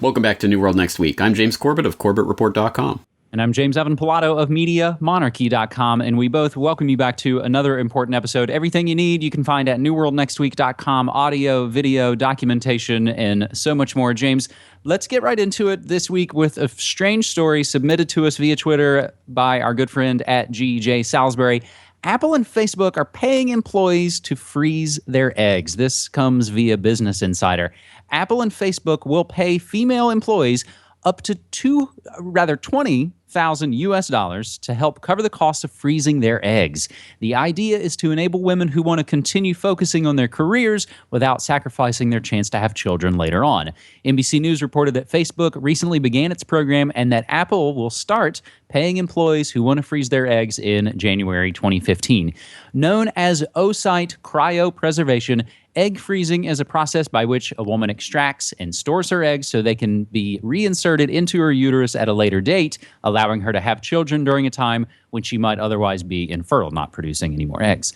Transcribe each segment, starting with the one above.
Welcome back to New World Next Week. I'm James Corbett of CorbettReport.com. And I'm James Evan Pilato of MediaMonarchy.com, and we both welcome you back to another important episode. Everything you need you can find at NewWorldNextWeek.com, audio, video, documentation, and so much more. James, let's get right into it this week with a strange story submitted to us via Twitter by our good friend at GJ Salisbury. Apple and Facebook are paying employees to freeze their eggs. This comes via Business Insider. Apple and Facebook will pay female employees up to $20,000 to help cover the cost of freezing their eggs. The idea is to enable women who want to continue focusing on their careers without sacrificing their chance to have children later on. NBC News reported that Facebook recently began its program and that Apple will start paying employees who want to freeze their eggs in January 2015. Known as oocyte cryopreservation, egg freezing is a process by which a woman extracts and stores her eggs so they can be reinserted into her uterus at a later date, allowing her to have children during a time when she might otherwise be infertile, not producing any more eggs.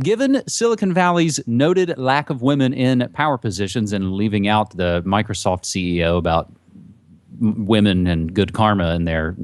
Given Silicon Valley's noted lack of women in power positions and leaving out the Microsoft CEO about women and good karma in their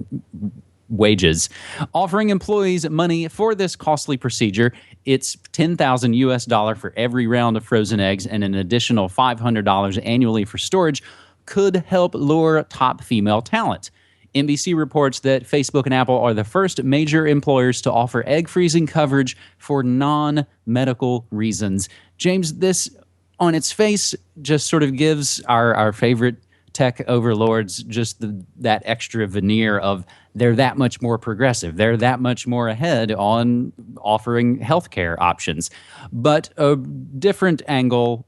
wages, offering employees money for this costly procedure, it's $10,000 for every round of frozen eggs and an additional $500 annually for storage could help lure top female talent. NBC reports that Facebook and Apple are the first major employers to offer egg freezing coverage for non-medical reasons. James, this on its face just sort of gives our favorite tech overlords just that extra veneer of they're that much more progressive. They're that much more ahead on offering healthcare options. But a different angle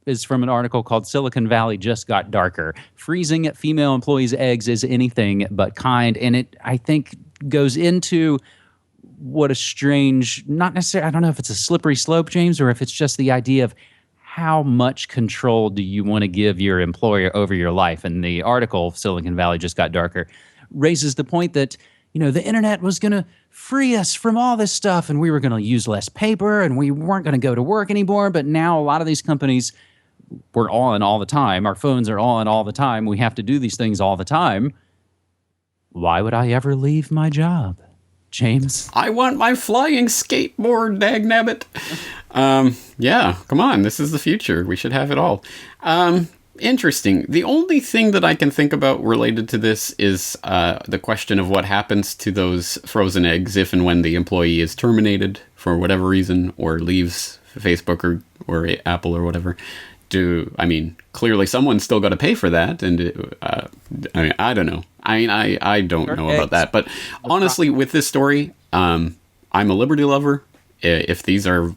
is from an article called Silicon Valley Just Got Darker. Freezing female employees' eggs is anything but kind. And it, I think, goes into what a strange, not necessarily, I don't know if it's a slippery slope, James, or if it's just the idea of how much control do you want to give your employer over your life? And the article, Silicon Valley Just Got Darker, raises the point that, you know, the internet was going to free us from all this stuff and we were going to use less paper and we weren't going to go to work anymore. But now a lot of these companies, we're on all the time. Our phones are on all the time. We have to do these things all the time. Why would I ever leave my job? James? I want my flying skateboard, dagnabbit. Yeah, come on. This is the future. We should have it all. Interesting. The only thing that I can think about related to this is the question of what happens to those frozen eggs if and when the employee is terminated for whatever reason or leaves Facebook or Apple or whatever. Clearly someone's still got to pay for that, and I don't know. I don't know about that. But honestly, with this story, I'm a liberty lover. If these are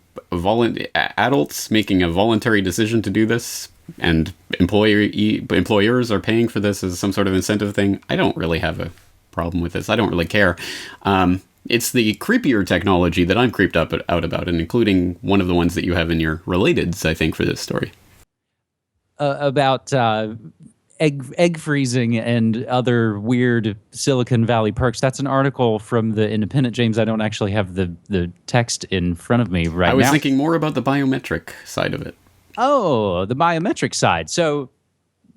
adults making a voluntary decision to do this, and employers are paying for this as some sort of incentive thing, I don't really have a problem with this. I don't really care. It's the creepier technology that I'm creeped out about, and including one of the ones that you have in your relateds, I think, for this story. About egg freezing and other weird Silicon Valley perks. That's an article from The Independent, James. I don't actually have the text in front of me right now. I was thinking more about the biometric side of it. Oh, the biometric side. So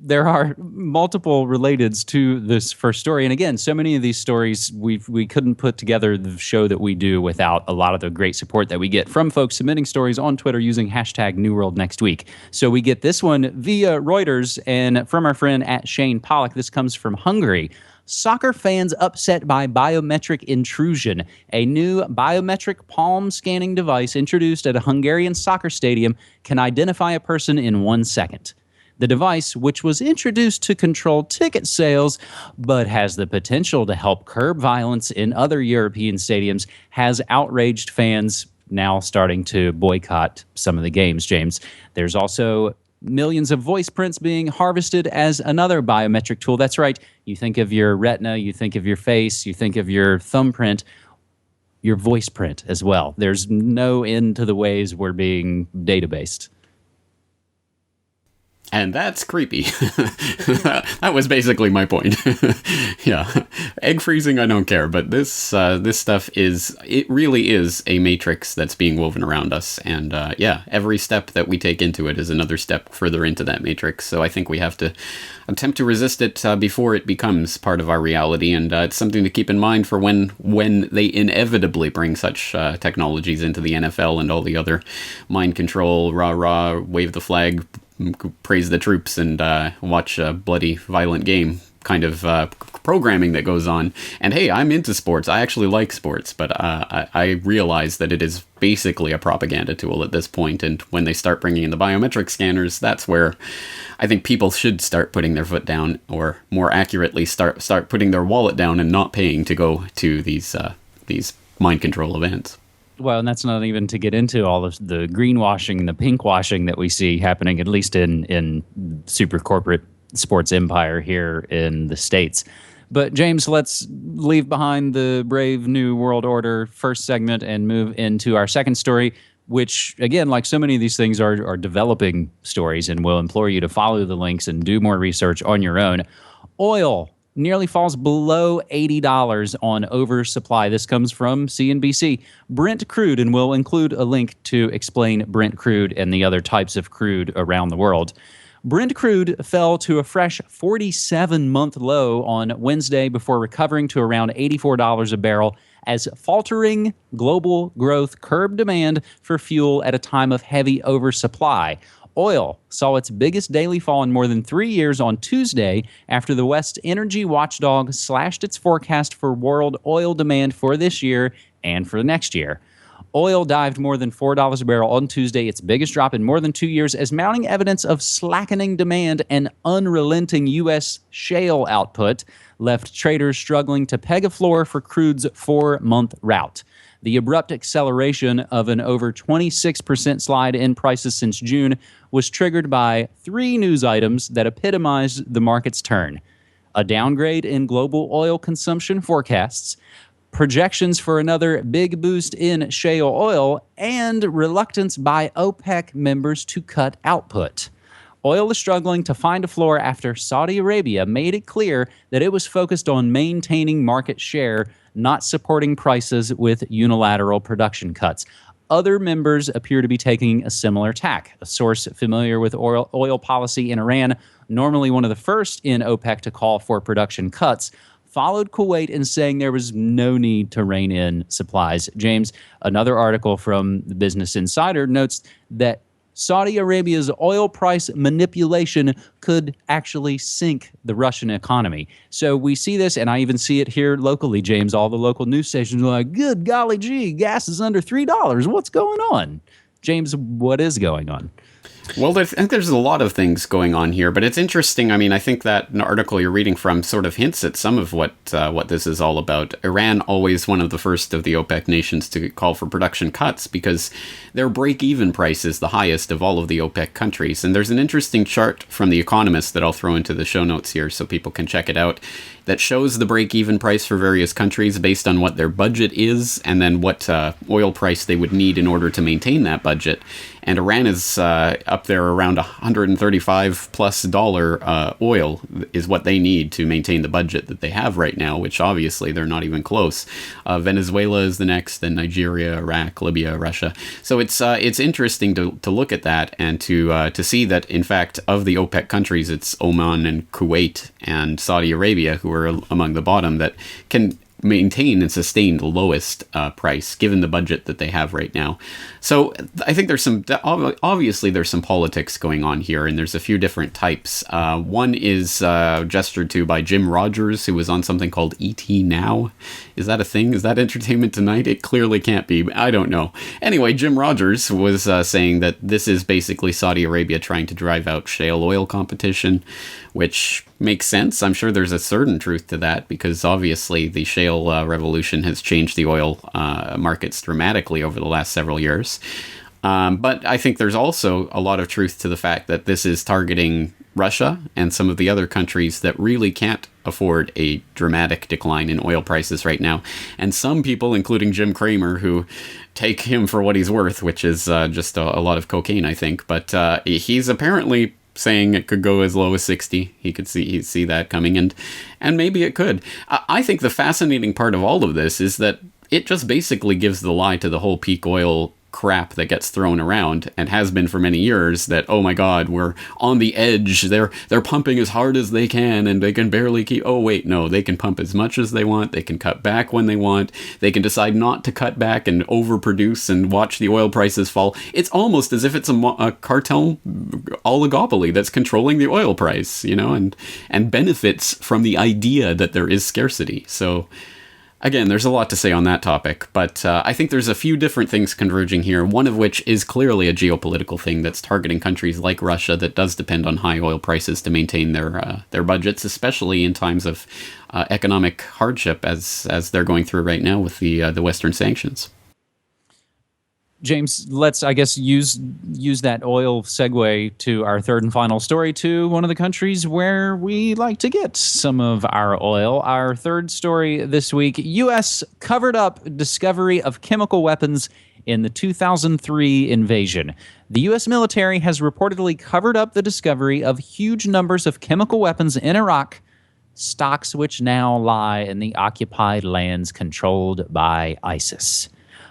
there are multiple relateds to this first story. And again, so many of these stories, we couldn't put together the show that we do without a lot of the great support that we get from folks submitting stories on Twitter using hashtag #NewWorldNextWeek. So we get this one via Reuters and from our friend at Shane Pollock. This comes from Hungary. Soccer fans upset by biometric intrusion. A new biometric palm scanning device introduced at a Hungarian soccer stadium can identify a person in 1 second. The device, which was introduced to control ticket sales, but has the potential to help curb violence in other European stadiums, has outraged fans now starting to boycott some of the games, James. There's also millions of voice prints being harvested as another biometric tool. That's right. You think of your retina, you think of your face, you think of your thumbprint, your voice print as well. There's no end to the ways we're being databased. And that's creepy. That was basically my point. Yeah, egg freezing, I don't care, but this stuff it really is a matrix that's being woven around us, and yeah, every step that we take into it is another step further into that matrix. So I think we have to attempt to resist it before it becomes part of our reality, and it's something to keep in mind for when they inevitably bring such technologies into the NFL and all the other mind control, rah, wave the flag, praise the troops, and watch a bloody, violent game kind of programming that goes on. And hey, I'm into sports. I actually like sports, but I realize that it is basically a propaganda tool at this point. And when they start bringing in the biometric scanners, that's where I think people should start putting their foot down, or more accurately, start putting their wallet down and not paying to go to these mind control events. Well, and that's not even to get into all of the greenwashing and the pinkwashing that we see happening, at least in super corporate sports empire here in the States. But James, let's leave behind the brave new world order first segment and move into our second story, which, again, like so many of these things, are developing stories, and we'll implore you to follow the links and do more research on your own. Oil nearly falls below $80 on Oversupply. This comes from CNBC. Brent Crude, and we'll include a link to explain Brent Crude and the other types of crude around the world. Brent Crude fell to a fresh 47-month low on Wednesday before recovering to around $84 a barrel as faltering global growth curbed demand for fuel at a time of heavy oversupply. Oil saw its biggest daily fall in more than 3 years on Tuesday after the West energy watchdog slashed its forecast for world oil demand for this year and for next year. Oil dived more than $4 a barrel on Tuesday, its biggest drop in more than 2 years, as mounting evidence of slackening demand and unrelenting U.S. shale output left traders struggling to peg a floor for crude's 4-month rout. The abrupt acceleration of an over 26% slide in prices since June was triggered by 3 news items that epitomized the market's turn: a downgrade in global oil consumption forecasts, projections for another big boost in shale oil, and reluctance by OPEC members to cut output. Oil is struggling to find a floor after Saudi Arabia made it clear that it was focused on maintaining market share, not supporting prices with unilateral production cuts. Other members appear to be taking a similar tack. A source familiar with oil policy in Iran, normally one of the first in OPEC to call for production cuts, followed Kuwait in saying there was no need to rein in supplies. James, another article from the Business Insider notes that Saudi Arabia's oil price manipulation could actually sink the Russian economy. So we see this, and I even see it here locally, James. All the local news stations are like, good golly gee, gas is under $3. What's going on? James, what is going on? Well, I think there's a lot of things going on here, but it's interesting. I mean, I think that an article you're reading from sort of hints at some of what this is all about. Iran, always one of the first of the OPEC nations to call for production cuts because their break-even price is the highest of all of the OPEC countries. And there's an interesting chart from The Economist that I'll throw into the show notes here so people can check it out that shows the break-even price for various countries based on what their budget is and then what oil price they would need in order to maintain that budget. And Iran is up there around $135+ oil is what they need to maintain the budget that they have right now, which obviously they're not even close. Venezuela is the next, then Nigeria, Iraq, Libya, Russia. So it's interesting to look at that and to see that, in fact, of the OPEC countries, it's Oman and Kuwait and Saudi Arabia who are among the bottom that can maintain and sustain the lowest price given the budget that they have right now. So I think there's obviously there's some politics going on here, and there's a few different types. One is gestured to by Jim Rogers, who was on something called ET Now. Is that a thing? Is that Entertainment Tonight? It clearly can't be. I don't know. Anyway, Jim Rogers was saying that this is basically Saudi Arabia trying to drive out shale oil competition, which makes sense. I'm sure there's a certain truth to that because obviously the shale revolution has changed the oil markets dramatically over the last several years. But I think there's also a lot of truth to the fact that this is targeting Russia and some of the other countries that really can't afford a dramatic decline in oil prices right now. And some people, including Jim Cramer, who take him for what he's worth, which is just a lot of cocaine, I think. But he's apparently saying it could go as low as 60. He'd see that coming, and maybe it could. I think the fascinating part of all of this is that it just basically gives the lie to the whole peak oil crap that gets thrown around and has been for many years, that, oh my god, we're on the edge, they're pumping as hard as they can and they can barely keep. Oh wait, no, they can pump as much as they want, they can cut back when they want, they can decide not to cut back and overproduce and watch the oil prices fall. It's almost as if it's a cartel oligopoly that's controlling the oil price, and benefits from the idea that there is scarcity. So again, there's a lot to say on that topic, but I think there's a few different things converging here, one of which is clearly a geopolitical thing that's targeting countries like Russia that does depend on high oil prices to maintain their budgets, especially in times of economic hardship as they're going through right now with the Western sanctions. James, let's, I guess, use that oil segue to our third and final story, to one of the countries where we like to get some of our oil. Our third story this week: U.S. covered up discovery of chemical weapons in the 2003 invasion. The U.S. military has reportedly covered up the discovery of huge numbers of chemical weapons in Iraq, stocks which now lie in the occupied lands controlled by ISIS.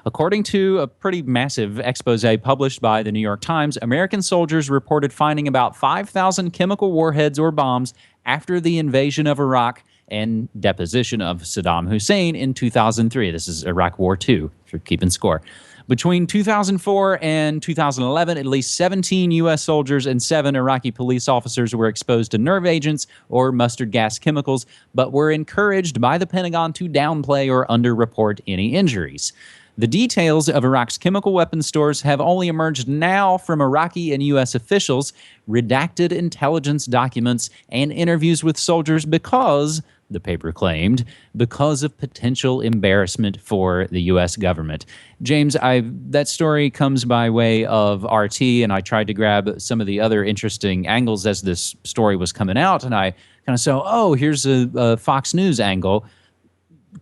According to a pretty massive expose published by the New York Times, American soldiers reported finding about 5,000 chemical warheads or bombs after the invasion of Iraq and deposition of Saddam Hussein in 2003. This is Iraq War II, if you're keeping score. Between 2004 and 2011, at least 17 U.S. soldiers and 7 Iraqi police officers were exposed to nerve agents or mustard gas chemicals, but were encouraged by the Pentagon to downplay or underreport any injuries. The details of Iraq's chemical weapons stores have only emerged now from Iraqi and U.S. officials, redacted intelligence documents, and interviews with soldiers because, the paper claimed, because of potential embarrassment for the U.S. government. James, that story comes by way of RT, and I tried to grab some of the other interesting angles as this story was coming out, and I kind of saw, here's a Fox News angle,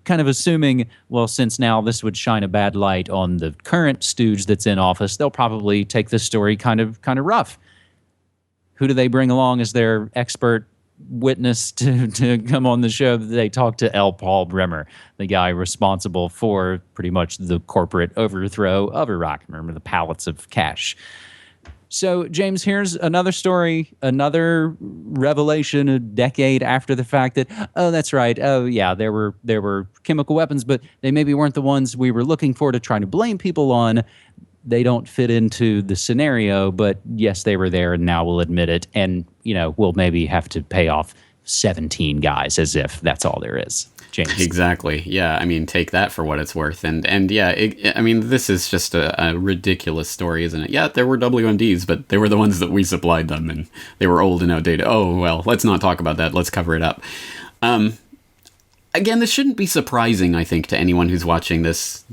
kind of assuming, well, since now this would shine a bad light on the current stooge that's in office, they'll probably take this story kind of rough. Who do they bring along as their expert witness to come on the show? They talk to L. Paul Bremer, the guy responsible for pretty much the corporate overthrow of Iraq. Remember the pallets of cash. So, James, here's another story, another revelation a decade after the fact that, that's right, there were chemical weapons, but they maybe weren't the ones we were looking for to try to blame people on. They don't fit into the scenario, but yes, they were there, and now we'll admit it. And, we'll maybe have to pay off 17 guys as if that's all there is. James. Exactly. Yeah. I mean, take that for what it's worth. And yeah, this is just a ridiculous story, isn't it? Yeah, there were WMDs, but they were the ones that we supplied them, and they were old and outdated. Oh, well, let's not talk about that. Let's cover it up. Again, this shouldn't be surprising, I think, to anyone who's watching this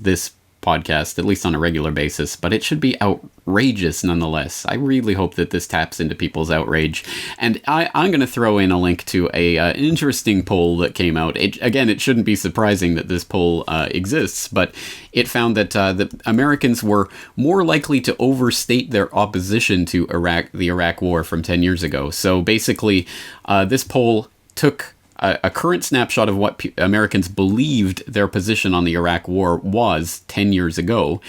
podcast, at least on a regular basis, but it should be outrageous nonetheless. I really hope that this taps into people's outrage. And I'm going to throw in a link to an interesting poll that came out. It shouldn't be surprising that this poll exists, but it found that the Americans were more likely to overstate their opposition to the Iraq War from 10 years ago. So basically, this poll took a current snapshot of what Americans believed their position on the Iraq War was 10 years ago,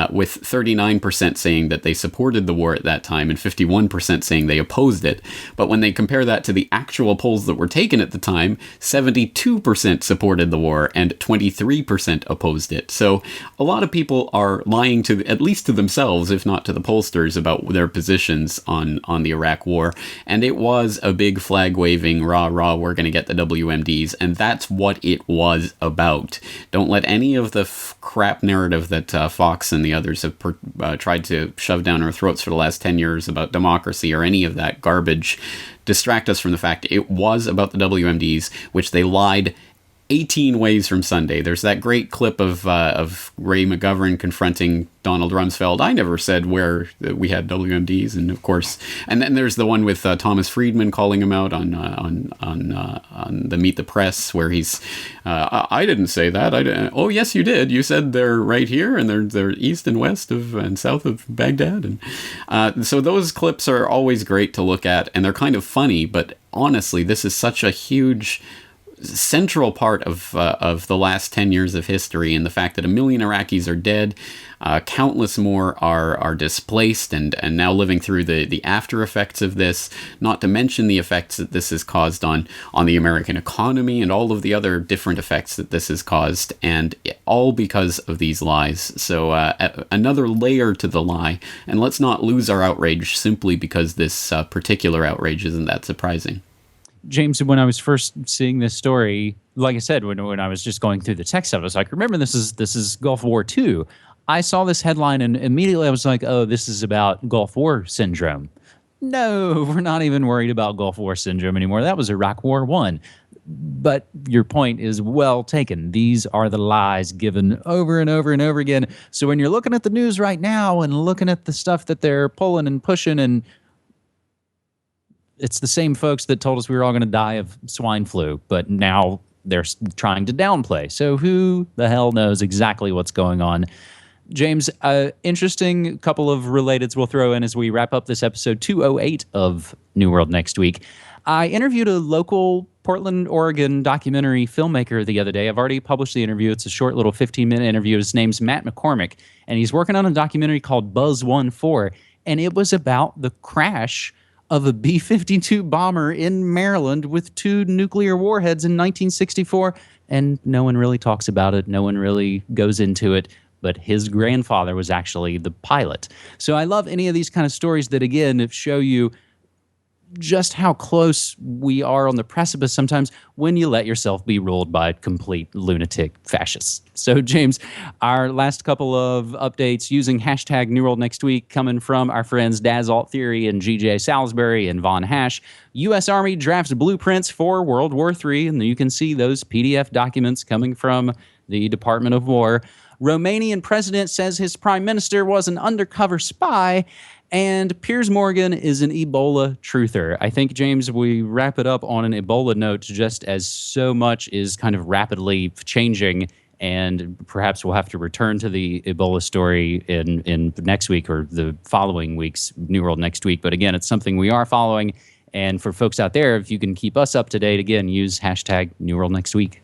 with 39% saying that they supported the war at that time and 51% saying they opposed it. But when they compare that to the actual polls that were taken at the time, 72% supported the war and 23% opposed it. So a lot of people are lying at least to themselves, if not to the pollsters, about their positions on the Iraq War. And it was a big flag waving, rah, we're going to get the WMDs, and that's what it was about. Don't let any of the crap narrative that Fox and the others have tried to shove down our throats for the last 10 years about democracy or any of that garbage distract us from the fact it was about the WMDs, which they lied 18 ways from Sunday. There's that great clip of Ray McGovern confronting Donald Rumsfeld. I never said where we had WMDs, and of course, and then there's the one with Thomas Friedman calling him out on the Meet the Press, where he's, I didn't say that. I didn't. Oh yes, you did. You said they're right here, and they're east and west of and south of Baghdad, and so those clips are always great to look at, and they're kind of funny. But honestly, this is such a huge central part of the last 10 years of history, and the fact that 1 million Iraqis are dead, countless more are displaced and now living through the after effects of this, not to mention the effects that this has caused on the American economy and all of the other different effects that this has caused, and all because of these lies. So another layer to the lie, and let's not lose our outrage simply because this particular outrage isn't that surprising. James, when I was first seeing this story, like I said, when I was just going through the text of it, I was like, remember, this is Gulf War II. I saw this headline and immediately I was like, oh, this is about Gulf War syndrome. No, we're not even worried about Gulf War syndrome anymore. That was Iraq War I. But your point is well taken. These are the lies given over and over and over again. So when you're looking at the news right now and looking at the stuff that they're pulling and pushing, and it's the same folks that told us we were all going to die of swine flu, but now they're trying to downplay. So who the hell knows exactly what's going on? James, interesting couple of relateds we'll throw in as we wrap up this episode 208 of New World Next Week. I interviewed a local Portland, Oregon documentary filmmaker the other day. I've already published the interview. It's a short little 15-minute interview. His name's Matt McCormick, and he's working on a documentary called Buzz 1-4, and it was about the crash of a B-52 bomber in Maryland with 2 nuclear warheads in 1964, and no one really talks about it. No one really goes into it, but his grandfather was actually the pilot. So I love any of these kind of stories that, again, show you just how close we are on the precipice sometimes when you let yourself be ruled by complete lunatic fascists. So, James, our last couple of updates using hashtag New World Next Week coming from our friends Daz Alt Theory and GJ Salisbury and Von Hash. U.S. Army drafts blueprints for World War III, and you can see those PDF documents coming from the Department of War. Romanian president says his prime minister was an undercover spy, and Piers Morgan is an Ebola truther. I think, James, we wrap it up on an Ebola note, just as so much is kind of rapidly changing, and perhaps we'll have to return to the Ebola story in next week or the following week's New World Next Week. But again, it's something we are following. And for folks out there, if you can keep us up to date, again, use hashtag New World Next Week.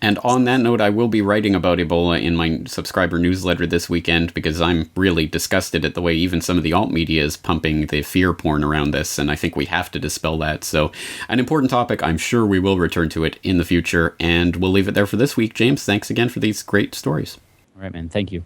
And on that note, I will be writing about Ebola in my subscriber newsletter this weekend, because I'm really disgusted at the way even some of the alt media is pumping the fear porn around this, and I think we have to dispel that. So, an important topic. I'm sure we will return to it in the future, and we'll leave it there for this week. James, thanks again for these great stories. All right, man. Thank you.